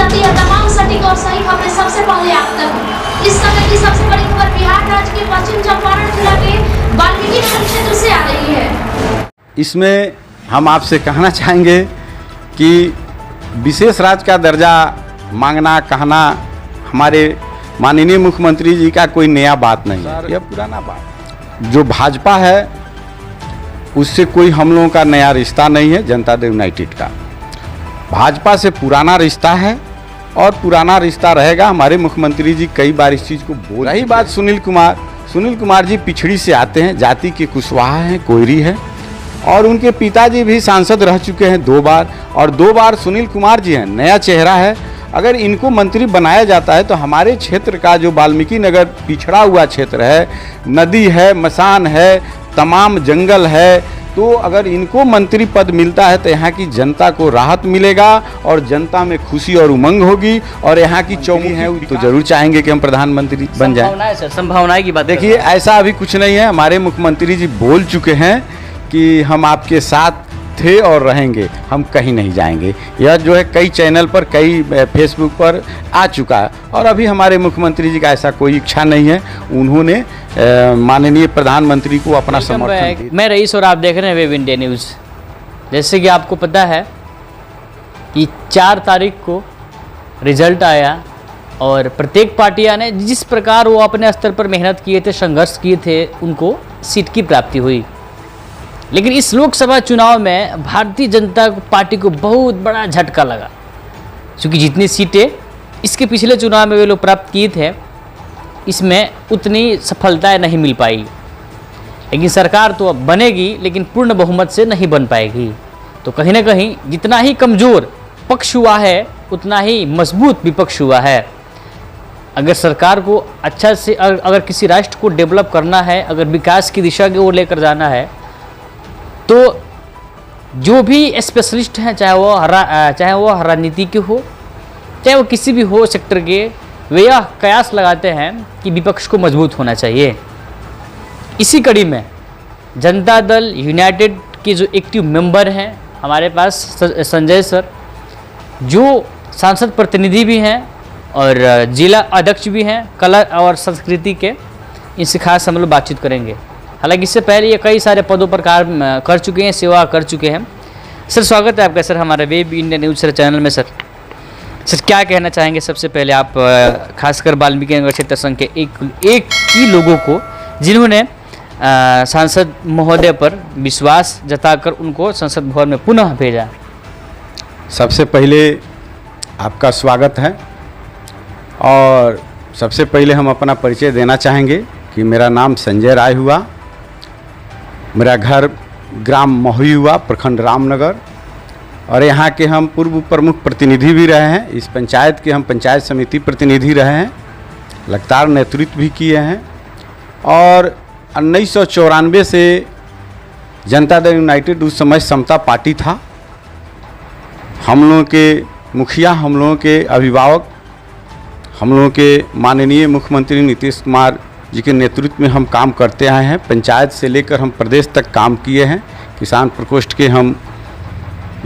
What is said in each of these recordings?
जाती है तमाम सटीक और सही खबरें सबसे पहले आप तक। इस समय की सबसे बड़ी खबर बिहार राज्य के पश्चिम चंपारण जिला के वाल्मीकि नगर क्षेत्र से आ रही है। इसमें हम आपसे कहना चाहेंगे कि विशेष राज्य का दर्जा मांगना कहना हमारे माननीय मुख्यमंत्री जी का कोई नया बात नहीं है, यह पुराना बात। जो भाजपा है उससे कोई हम लोगों का नया रिश्ता नहीं है। जनता दल यूनाइटेड का भाजपा से पुराना रिश्ता है और पुराना रिश्ता रहेगा। हमारे मुख्यमंत्री जी कई बार इस चीज़ को बोल। रही बात सुनील कुमार जी पिछड़ी से आते हैं, जाति के कुशवाहा हैं, कोयरी है, और उनके पिताजी भी सांसद रह चुके हैं 2 बार, और 2 बार सुनील कुमार जी हैं, नया चेहरा है। अगर इनको मंत्री बनाया जाता है तो हमारे क्षेत्र का जो वाल्मीकि नगर पिछड़ा हुआ क्षेत्र है, नदी है, मसान है, तमाम जंगल है, तो अगर इनको मंत्री पद मिलता है तो यहाँ की जनता को राहत मिलेगा और जनता में खुशी और उमंग होगी। और यहाँ की चौमुखी है तो जरूर चाहेंगे कि हम प्रधानमंत्री बन जाएं। संभावनाएं की बात देखिए, ऐसा अभी कुछ नहीं है। हमारे मुख्यमंत्री जी बोल चुके हैं कि हम आपके साथ थे और रहेंगे, हम कहीं नहीं जाएंगे। यह जो है कई चैनल पर, कई फेसबुक पर आ चुका है, और अभी हमारे मुख्यमंत्री जी का ऐसा कोई इच्छा नहीं है। उन्होंने माननीय प्रधानमंत्री को अपना समर्थन दिया। मैं रईस और आप देख रहे हैं वेब इंडिया न्यूज़। जैसे कि आपको पता है कि 4 तारीख को रिजल्ट आया और प्रत्येक पार्टियां ने जिस प्रकार वो अपने स्तर पर मेहनत किए थे, संघर्ष किए थे, उनको सीट की प्राप्ति हुई। लेकिन इस लोकसभा चुनाव में भारतीय जनता पार्टी को बहुत बड़ा झटका लगा, क्योंकि जितनी सीटें इसके पिछले चुनाव में वे लोग प्राप्त किए थे, इसमें उतनी सफलताएं नहीं मिल पाई। लेकिन सरकार तो अब बनेगी, लेकिन पूर्ण बहुमत से नहीं बन पाएगी। तो कहीं ना कहीं जितना ही कमज़ोर पक्ष हुआ है, उतना ही मजबूत विपक्ष हुआ है। अगर सरकार को अच्छा से, अगर किसी राष्ट्र को डेवलप करना है, अगर विकास की दिशा की ओर लेकर जाना है, तो जो भी स्पेशलिस्ट हैं, चाहे वो राजनीति के हो, चाहे वो किसी भी हो सेक्टर के, वे यह कयास लगाते हैं कि विपक्ष को मजबूत होना चाहिए। इसी कड़ी में जनता दल यूनाइटेड के जो एक्टिव मेंबर हैं हमारे पास, संजय सर, जो सांसद प्रतिनिधि भी हैं और जिला अध्यक्ष भी हैं कला और संस्कृति के, इनसे खास हम लोग बातचीत करेंगे। हालांकि इससे पहले ये कई सारे पदों पर कार्य कर चुके हैं, सेवा कर चुके हैं। सर, स्वागत है आपका सर हमारे web India news sir channel में। सर क्या कहना चाहेंगे सबसे पहले आप, खासकर वाल्मीकि नगर क्षेत्र संघ के एक ही लोगों को जिन्होंने सांसद महोदय पर विश्वास जताकर उनको संसद भवन में पुनः भेजा? सबसे पहले आपका स्वागत है, और सबसे पहले हम अपना परिचय देना चाहेंगे कि मेरा नाम संजय राय हुआ, मेरा घर ग्राम महुई हुआ, प्रखंड रामनगर, और यहाँ के हम पूर्व प्रमुख प्रतिनिधि भी रहे हैं। इस पंचायत के हम पंचायत समिति प्रतिनिधि रहे हैं, लगातार नेतृत्व भी किए हैं, और 1994 से जनता दल यूनाइटेड उस समय समता पार्टी था। हम लोगों के मुखिया, हम लोगों के अभिभावक, हम लोगों के माननीय मुख्यमंत्री नीतीश कुमार जी के नेतृत्व में हम काम करते आए हैं। पंचायत से लेकर हम प्रदेश तक काम किए हैं। किसान प्रकोष्ठ के हम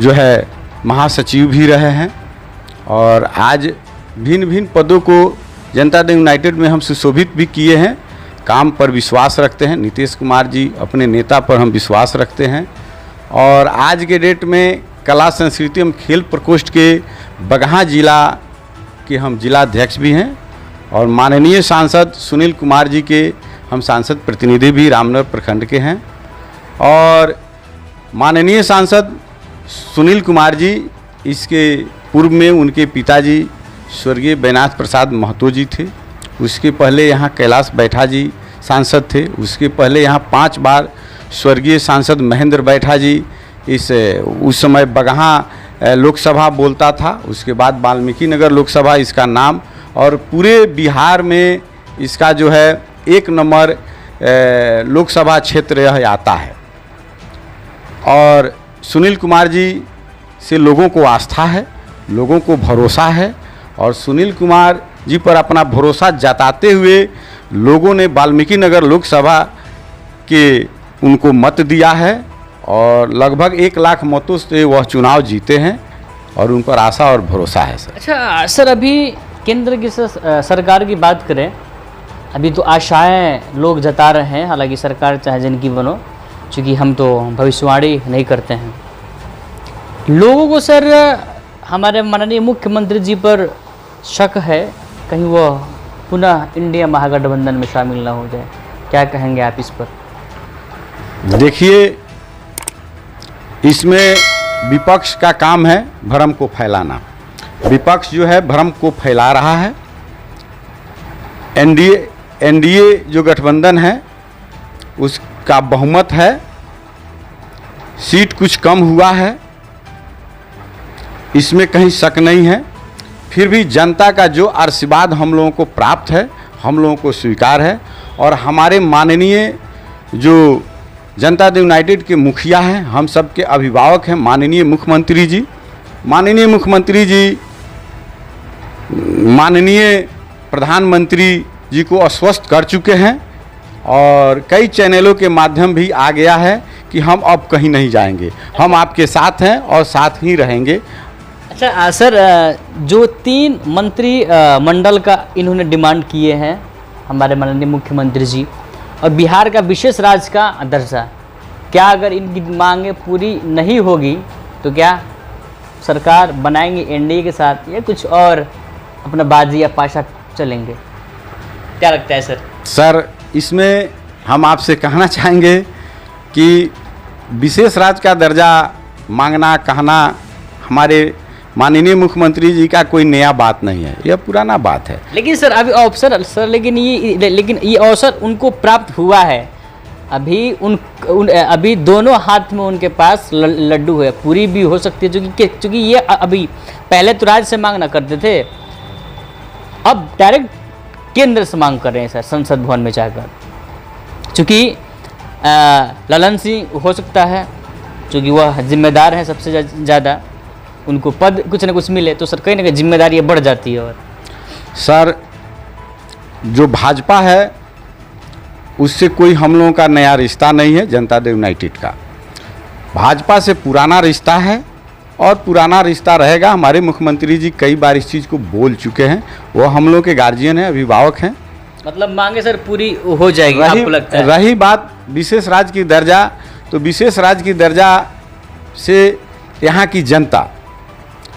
जो है महासचिव भी रहे हैं, और आज भिन्न भिन्न पदों को जनता दल यूनाइटेड में हम सुशोभित भी किए हैं। काम पर विश्वास रखते हैं, नीतीश कुमार जी अपने नेता पर हम विश्वास रखते हैं। और आज के डेट में कला संस्कृति एवं खेल प्रकोष्ठ के बगहा जिला के हम जिलाध्यक्ष भी हैं, और माननीय सांसद सुनील कुमार जी के हम सांसद प्रतिनिधि भी रामनगर प्रखंड के हैं। और माननीय सांसद सुनील कुमार जी, इसके पूर्व में उनके पिताजी स्वर्गीय बैनाथ प्रसाद महतो जी थे। उसके पहले यहाँ कैलाश बैठा जी सांसद थे। उसके पहले यहाँ 5 बार स्वर्गीय सांसद महेंद्र बैठा जी उस समय बगहा लोकसभा बोलता था। उसके बाद वाल्मीकि नगर लोकसभा इसका नाम, और पूरे बिहार में इसका जो है 1 नंबर लोकसभा क्षेत्र यह आता है। और सुनील कुमार जी से लोगों को आस्था है, लोगों को भरोसा है, और सुनील कुमार जी पर अपना भरोसा जताते हुए लोगों ने वाल्मीकि नगर लोकसभा के उनको मत दिया है, और लगभग 1 लाख मतों से वह चुनाव जीते हैं। और उन पर आशा और भरोसा है सर। अच्छा सर, अभी केंद्र की सरकार की बात करें, अभी तो आशाएं लोग जता रहे हैं, हालांकि सरकार चाहे जिनकी बनो, क्योंकि हम तो भविष्यवाणी नहीं करते हैं। लोगों को सर हमारे माननीय मुख्यमंत्री जी पर शक है, कहीं वो पुनः इंडिया महागठबंधन में शामिल ना हो जाए। क्या कहेंगे आप इस पर? देखिए, इसमें विपक्ष का काम है भ्रम को फैलाना। विपक्ष जो है भ्रम को फैला रहा है। एनडीए जो गठबंधन है उसका बहुमत है, सीट कुछ कम हुआ है, इसमें कहीं शक नहीं है। फिर भी जनता का जो आशीर्वाद हम लोगों को प्राप्त है, हम लोगों को स्वीकार है। और हमारे माननीय जो जनता दल यूनाइटेड के मुखिया हैं, हम सब के अभिभावक हैं माननीय मुख्यमंत्री जी। माननीय मुख्यमंत्री जी माननीय प्रधानमंत्री जी को आश्वस्त कर चुके हैं और कई चैनलों के माध्यम भी आ गया है कि हम अब कहीं नहीं जाएंगे, हम आपके साथ हैं और साथ ही रहेंगे। अच्छा सर, जो 3 मंत्री मंडल का इन्होंने डिमांड किए हैं हमारे माननीय मुख्यमंत्री जी, और बिहार का विशेष राज्य का दर्जा, क्या अगर इनकी मांगें पूरी नहीं होगी तो क्या सरकार बनाएंगे एनडीए के साथ, या कुछ और अपना बाजी या पाशा चलेंगे? क्या लगता है सर? सर, इसमें हम आपसे कहना चाहेंगे कि विशेष राज्य का दर्जा मांगना कहना हमारे माननीय मुख्यमंत्री जी का कोई नया बात नहीं है, यह पुराना बात है। लेकिन सर अभी अवसर सर लेकिन ये अवसर उनको प्राप्त हुआ है। अभी दोनों हाथ में उनके पास लड्डू है, पूरी भी हो सकती है, क्योंकि ये अभी पहले तो राज्य से मांगना करते थे, अब डायरेक्ट केंद्र से मांग कर रहे हैं सर, संसद भवन में जाकर। चूँकि ललन सिंह हो सकता है, चूँकि वह जिम्मेदार हैं सबसे ज़्यादा, उनको पद कुछ न कुछ मिले तो सर कहीं ना कहीं जिम्मेदारी बढ़ जाती है। और सर, जो भाजपा है उससे कोई हम लोगों का नया रिश्ता नहीं है। जनता दल यूनाइटेड का भाजपा से पुराना रिश्ता है और पुराना रिश्ता रहेगा। हमारे मुख्यमंत्री जी कई बार इस चीज़ को बोल चुके हैं, वो हम लोग के गार्जियन हैं, अभिभावक हैं। मतलब मांगे सर पूरी हो जाएगी आपको लगता है? रही बात विशेष राज्य की दर्जा, तो विशेष राज्य की दर्जा से यहाँ की जनता,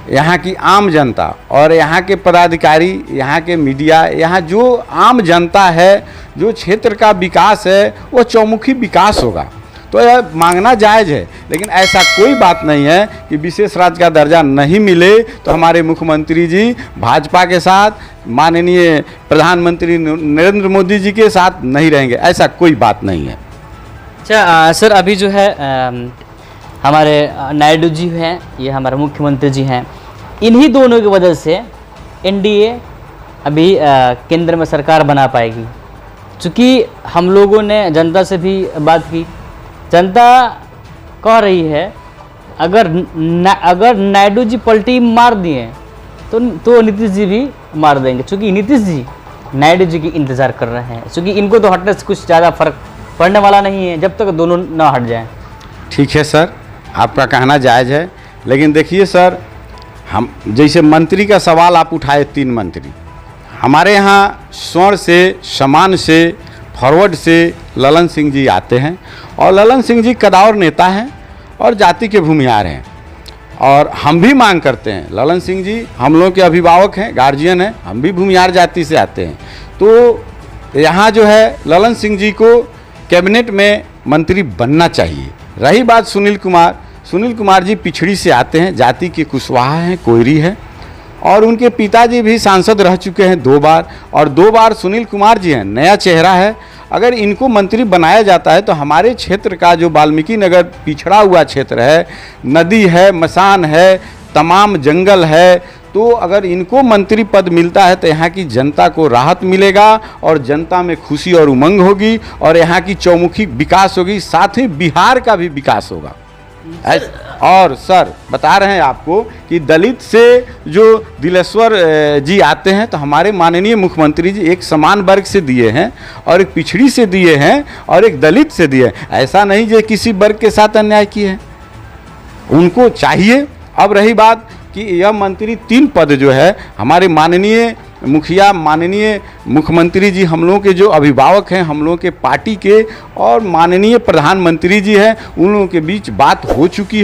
यहाँ की आम जनता और यहाँ के पदाधिकारी, यहाँ के मीडिया, यहाँ जो आम जनता है, जो क्षेत्र का विकास है, वो चौमुखी विकास होगा। तो यह मांगना जायज़ है, लेकिन ऐसा कोई बात नहीं है कि विशेष राज्य का दर्जा नहीं मिले तो हमारे मुख्यमंत्री जी भाजपा के साथ, माननीय प्रधानमंत्री नरेंद्र मोदी जी के साथ नहीं रहेंगे, ऐसा कोई बात नहीं है। अच्छा सर, अभी जो है हमारे नायडू जी हैं, ये हमारे मुख्यमंत्री जी हैं, इन्हीं दोनों की वजह से एनडीए अभी केंद्र में सरकार बना पाएगी। चूँकि हम लोगों ने जनता से भी बात की, जनता कह रही है अगर नायडू जी पलटी मार दिए तो नीतीश जी भी मार देंगे, क्योंकि नीतीश जी नायडू जी की इंतज़ार कर रहे हैं, क्योंकि इनको तो हटने से कुछ ज़्यादा फर्क पड़ने वाला नहीं है जब तक दोनों ना हट जाएं। ठीक है सर, आपका कहना जायज़ है, लेकिन देखिए सर, हम जैसे मंत्री का सवाल आप उठाए, 3 मंत्री हमारे यहाँ स्वर्ण से, समान से, फॉरवर्ड से ललन सिंह जी आते हैं, और ललन सिंह जी कदावर नेता हैं और जाति के भूमिहार हैं, और हम भी मांग करते हैं। ललन सिंह जी हम लोग के अभिभावक हैं, गार्जियन हैं, हम भी भूमिहार जाति से आते हैं। तो यहाँ जो है ललन सिंह जी को कैबिनेट में मंत्री बनना चाहिए। रही बात सुनील कुमार जी पिछड़ी से आते हैं, जाति के कुशवाहा हैं, कोयरी है, और उनके पिताजी भी सांसद रह चुके हैं 2 बार, और 2 बार सुनील कुमार जी हैं, नया चेहरा है। अगर इनको मंत्री बनाया जाता है तो हमारे क्षेत्र का जो वाल्मीकि नगर पिछड़ा हुआ क्षेत्र है, नदी है, मसान है, तमाम जंगल है, तो अगर इनको मंत्री पद मिलता है तो यहाँ की जनता को राहत मिलेगा और जनता में खुशी और उमंग होगी और यहाँ की चौमुखी विकास होगी, साथ ही बिहार का भी विकास होगा। और सर बता रहे हैं आपको कि दलित से जो दिलेश्वर जी आते हैं तो हमारे माननीय मुख्यमंत्री जी एक समान वर्ग से दिए हैं और एक पिछड़ी से दिए हैं और एक दलित से दिए हैं। ऐसा नहीं जो किसी वर्ग के साथ अन्याय किए हैं, उनको चाहिए। अब रही बात कि यह मंत्री 3 पद जो है हमारे माननीय मुखिया, माननीय मुख्यमंत्री जी, हम लोगों के जो अभिभावक हैं, हम लोगों के पार्टी के, और माननीय प्रधानमंत्री जी हैं, उन लोगों के बीच बात हो चुकी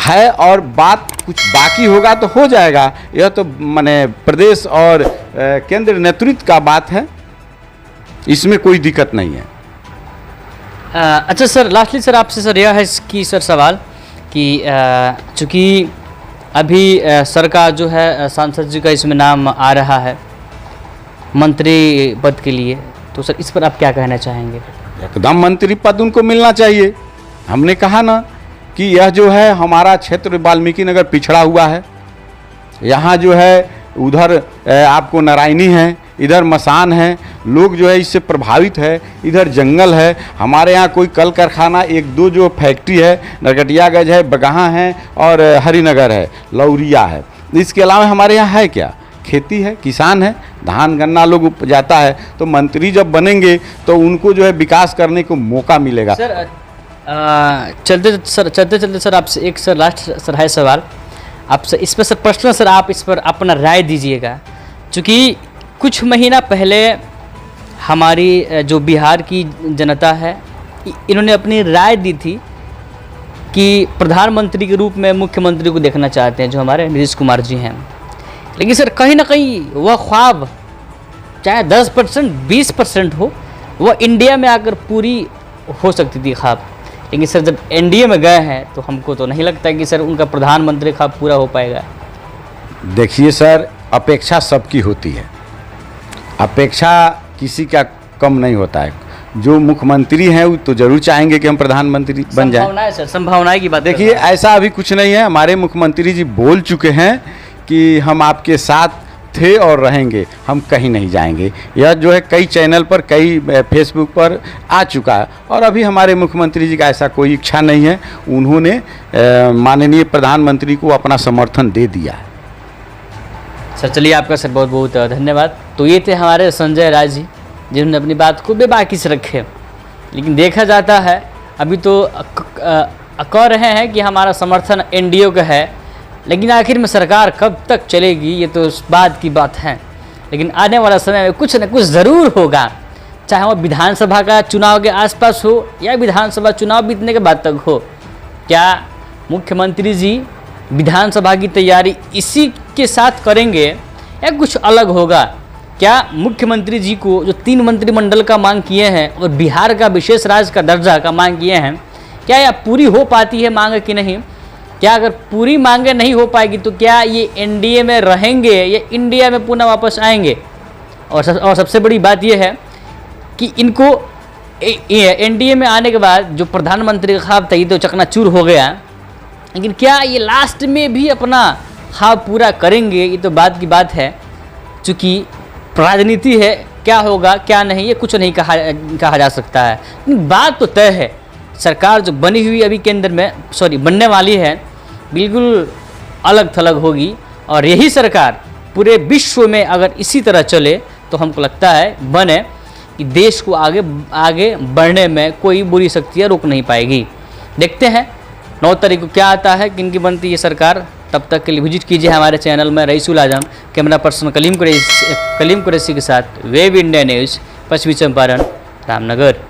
है और बात कुछ बाकी होगा तो हो जाएगा। यह तो माने प्रदेश और केंद्र नेतृत्व का बात है, इसमें कोई दिक्कत नहीं है। अच्छा सर, लास्टली सर आपसे सर यह है कि सर सवाल कि चूँकि अभी सर का जो है सांसद जी का इसमें नाम आ रहा है मंत्री पद के लिए, तो सर इस पर आप क्या कहना चाहेंगे? एकदम मंत्री पद उनको मिलना चाहिए। हमने कहा ना कि यह जो है हमारा क्षेत्र वाल्मीकि नगर पिछड़ा हुआ है। यहाँ जो है उधर आपको नारायणी है, इधर मसान है, लोग जो है इससे प्रभावित है। इधर जंगल है, हमारे यहाँ कोई कल कारखाना 1-2 जो फैक्ट्री है, नरकटियागंज है, बगहा है और हरिनगर है, लौरिया है। इसके अलावा हमारे यहाँ है क्या? खेती है, किसान है, धान गन्ना लोग उपजाता है। तो मंत्री जब बनेंगे तो उनको जो है विकास करने को मौका मिलेगा। सर चलते चलते सर आपसे एक सर लास्ट सर है सवाल आपसे, इस पर सर पर्सनल सर आप इस पर अपना राय दीजिएगा। चूँकि कुछ महीना पहले हमारी जो बिहार की जनता है, इन्होंने अपनी राय दी थी कि प्रधानमंत्री के रूप में मुख्यमंत्री को देखना चाहते हैं, जो हमारे नीतीश कुमार जी हैं। लेकिन सर कहीं ना कहीं वह ख्वाब चाहे 10% 20% हो, वह इंडिया में आकर पूरी हो सकती थी ख्वाब। लेकिन सर जब एनडीए में गए हैं तो हमको तो नहीं लगता कि सर उनका प्रधानमंत्री ख्वाब पूरा हो पाएगा। देखिए सर, अपेक्षा सबकी होती है, अपेक्षा किसी का कम नहीं होता है। जो मुख्यमंत्री हैं वो तो जरूर चाहेंगे कि हम प्रधानमंत्री बन जाएं। संभावना है सर, संभावनाएं की बात देखिए ऐसा अभी कुछ नहीं है। हमारे मुख्यमंत्री जी बोल चुके हैं कि हम आपके साथ थे और रहेंगे, हम कहीं नहीं जाएंगे। यह जो है कई चैनल पर, कई फेसबुक पर आ चुका है। और अभी हमारे मुख्यमंत्री जी का ऐसा कोई इच्छा नहीं है। उन्होंने माननीय प्रधानमंत्री को अपना समर्थन दे दिया है। सर चलिए, आपका सर बहुत बहुत धन्यवाद। तो ये थे हमारे संजय राय जी, जिन्होंने अपनी बात को बेबाकी से रखे। लेकिन देखा जाता है अभी तो कह रहे हैं कि हमारा समर्थन एनडीए का है, लेकिन आखिर में सरकार कब तक चलेगी ये तो उस बात की बात है। लेकिन आने वाला समय में कुछ न कुछ ज़रूर होगा, चाहे वो विधानसभा का चुनाव के आसपास हो या विधानसभा चुनाव बीतने के बाद तक हो। क्या मुख्यमंत्री जी विधानसभा की तैयारी इसी के साथ करेंगे या कुछ अलग होगा? क्या मुख्यमंत्री जी को जो 3 मंत्रिमंडल का मांग किए हैं और बिहार का विशेष राज्य का दर्जा का मांग किए हैं, क्या यह पूरी हो पाती है मांग कि नहीं? क्या अगर पूरी मांगे नहीं हो पाएगी तो क्या ये एनडीए में रहेंगे या इंडिया में पुनः वापस आएंगे? और सबसे बड़ी बात यह है कि इनको एनडीए में आने के बाद जो प्रधानमंत्री का ख्वाब था ये तो चकनाचूर हो गया, लेकिन क्या ये लास्ट में भी अपना ख्वाब पूरा करेंगे? ये तो बात की बात है। चूँकि राजनीति है, क्या होगा क्या नहीं ये कुछ नहीं कहा जा सकता है। लेकिन बात तो तय है, सरकार जो बनी हुई अभी केंद्र में बनने वाली है, बिल्कुल अलग थलग होगी। और यही सरकार पूरे विश्व में अगर इसी तरह चले तो हमको लगता है बने कि देश को आगे बढ़ने में कोई बुरी शक्तियाँ रोक नहीं पाएगी। देखते हैं 9 तारीख को क्या आता है, किनकी बनती है सरकार। तब तक के लिए विजिट कीजिए हमारे चैनल में। रईसुल आजम, कैमरा पर्सन कलीम कुरैशी के साथ वेब इंडिया न्यूज़, पश्चिमी चंपारण, रामनगर।